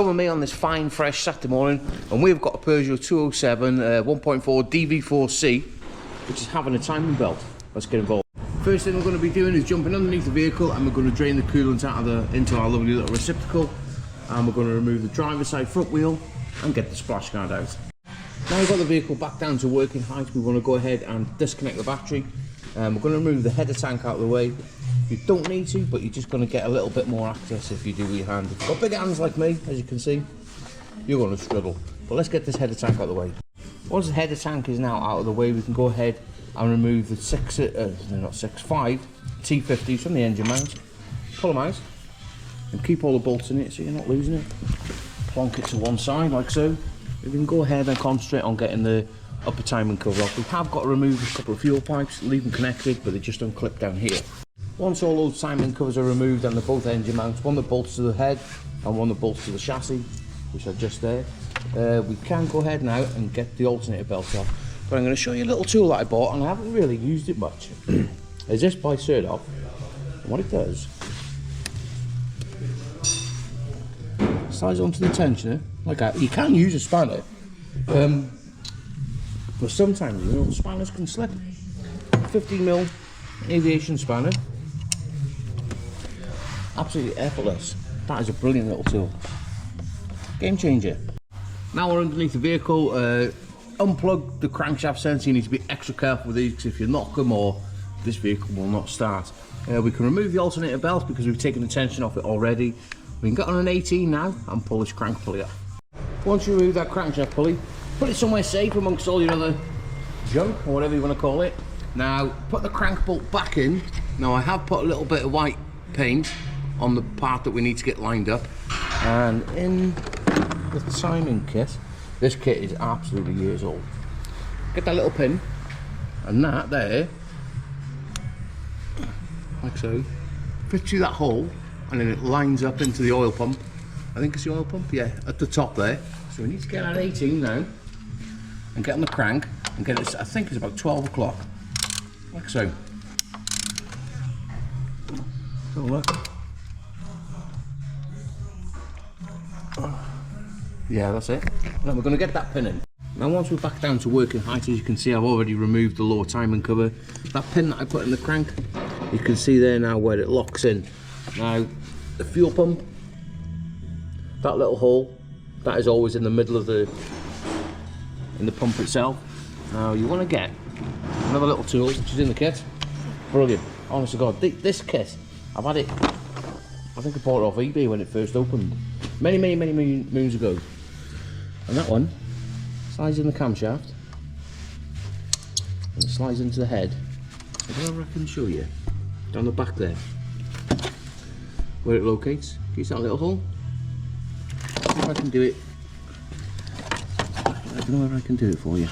Come with me on this fine fresh Saturday morning, and we've got a Peugeot 207 1.4 dv4c, which is having a timing belt. Let's get involved. First thing we're going to be doing is jumping underneath the vehicle, and we're going to drain the coolant out of into our lovely little receptacle, and we're going to remove the driver's side front wheel and get the splash guard out. Now we've got the vehicle back down to working height, we want to go ahead and disconnect the battery. We're going to remove the header tank out of the way. You don't need to, but you're just going to get a little bit more access if you do with your hand. If you've got big hands like me, as you can see, you're going to struggle. But let's get this header tank out of the way. Once the header tank is now out of the way, we can go ahead and remove the 5 T50s from the engine mount. Pull them out and keep all the bolts in it so you're not losing it. Plonk it to one side like so. We can go ahead and concentrate on getting the upper timing cover off. We have got to remove a couple of fuel pipes, leave them connected, but they just don't clip down here. Once all those timing covers are removed and they're both engine mounts, one that bolts to the head and one that bolts to the chassis, which are just there, we can go ahead now and get the alternator belt off. But I'm going to show you a little tool that I bought, and I haven't really used it much. Is this by Serdop, and what it does, slides onto the tensioner like that. You can use a spanner, but sometimes, you know, spanners can slip. 15mm aviation spanner, absolutely effortless. That is a brilliant little tool, game changer. Now we're underneath the vehicle. Unplug the crankshaft sensor. You need to be extra careful with these, because if you knock them, or this vehicle will not start. We can remove the alternator belt because we've taken the tension off it already. We can get on an 18 now and pull this crank pulley off. Once you remove that crankshaft pulley, put it somewhere safe amongst all your other junk, or whatever you want to call it. Now put the crank bolt back in. Now I have put a little bit of white paint on the part that we need to get lined up, and in the timing kit, this kit is absolutely years old. Get that little pin, and that there, like so, fits through that hole, and then it lines up into the oil pump. I think it's the oil pump, yeah, at the top there. So we need to get an 18 now, and get on the crank, and get it, I think it's about 12 o'clock, like so. So look. Yeah, that's it. Now we're going to get that pin in. Now once we're back down to working height, as you can see, I've already removed the lower timing cover. That pin that I put in the crank, you can see there now where it locks in. Now the fuel pump, that little hole, that is always in the middle of the pump itself. Now you want to get another little tool, which is in the kit. Brilliant, honest to God. This kit, I've had it, I think I bought it off eBay when it first opened, many moons ago. And that one slides in the camshaft, and it slides into the head. I can show you down the back there where it locates. See that little hole? See if I can do it. I don't know if I can do it for you.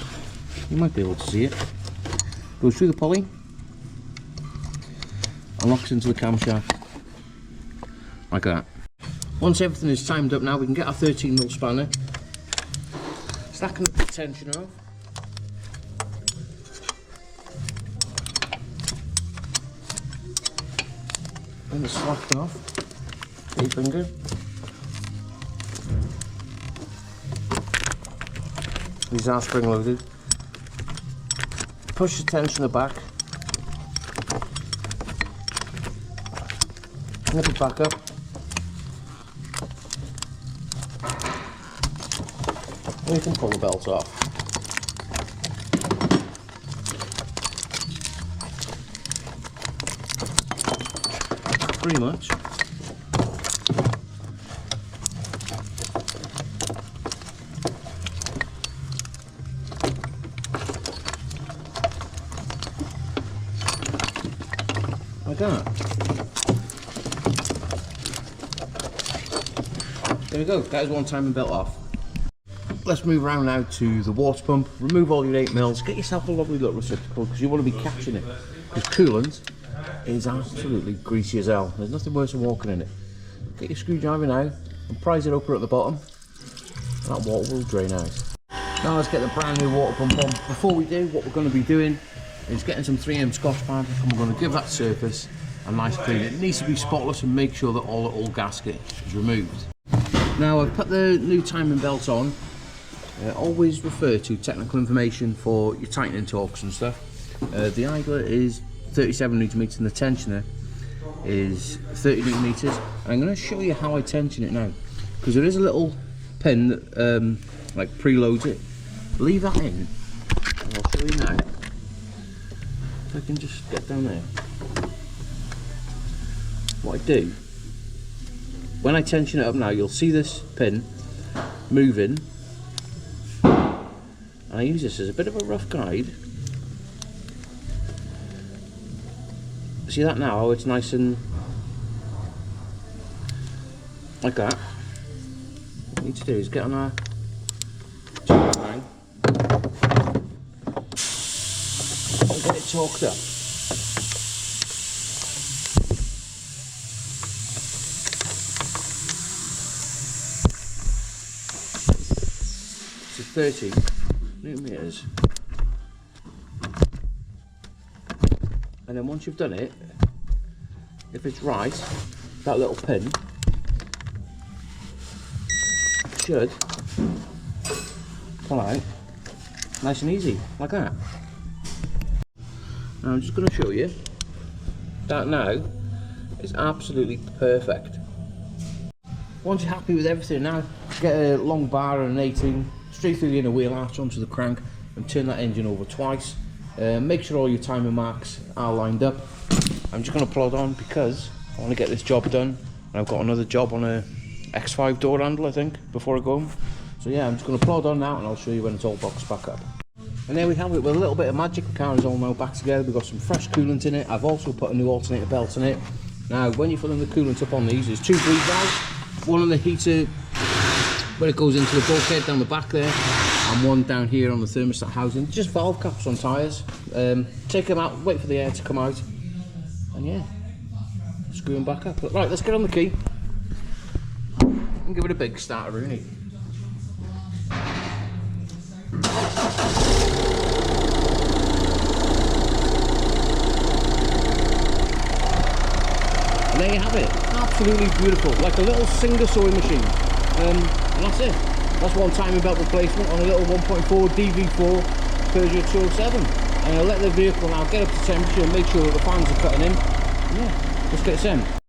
You might be able to see it. Goes through the pulley and locks into the camshaft like that. Once everything is timed up now, we can get our 13mm spanner, stacking the tensioner off, and it's slacked off, A-finger. These are spring loaded. Push the tensioner back, nip it back up, and you can pull the belt off. Pretty much. Like that. There we go, that is one timing belt off. Let's move around now to the water pump. Remove all your 8mm, get yourself a lovely little receptacle, because you want to be catching it. Because coolant is absolutely greasy as hell. There's nothing worse than walking in it. Get your screwdriver now and prise it open at the bottom. That water will drain out. Now let's get the brand new water pump on. Before we do, what we're going to be doing is getting some 3M Scotch pad, and we're going to give that surface a nice clean. It needs to be spotless and make sure that all the old gasket is removed. Now I've put the new timing belt on. Always refer to technical information for your tightening torques and stuff. The idler is 37 Nm and the tensioner is 30 Nm. I'm going to show you how I tension it now, because there is a little pin that like preloads it. Leave that in and I'll show you now. If I can just get down there. What I do, when I tension it up now, you'll see this pin moving, and I use this as a bit of a rough guide. See that now, how it's nice and like that. What we need to do is get on our line and get it torqued up. To 30 Newton meters. And then once you've done it, if it's right, that little pin should pull out nice and easy, like that. Now I'm just going to show you that now is absolutely perfect. Once you're happy with everything, now get a long bar and an 18 straight through the inner wheel arch onto the crank and turn that engine over twice. Make sure all your timing marks are lined up. I'm just going to plod on because I want to get this job done, and I've got another job on a X5 door handle, I think, before I go home. So yeah, I'm just going to plod on now and I'll show you when it's all boxed back up. And there we have it, with a little bit of magic. The car is all now back together. We've got some fresh coolant in it. I've also put a new alternator belt in it. Now when you're filling the coolant up on these, there's two bleed valves. One on the heater where it goes into the bulkhead down the back there, and one down here on the thermostat housing. Just valve caps on tyres. Take them out, wait for the air to come out, and yeah, screw them back up. But right, let's get on the key and give it a big start, really. And there you have it, absolutely beautiful, like a little Singer sewing machine. And that's it. That's one timing belt replacement on a little 1.4 dv4 Peugeot 207. And I'll let the vehicle now get up to temperature and make sure that the fans are cutting in. Yeah, let's get it sent.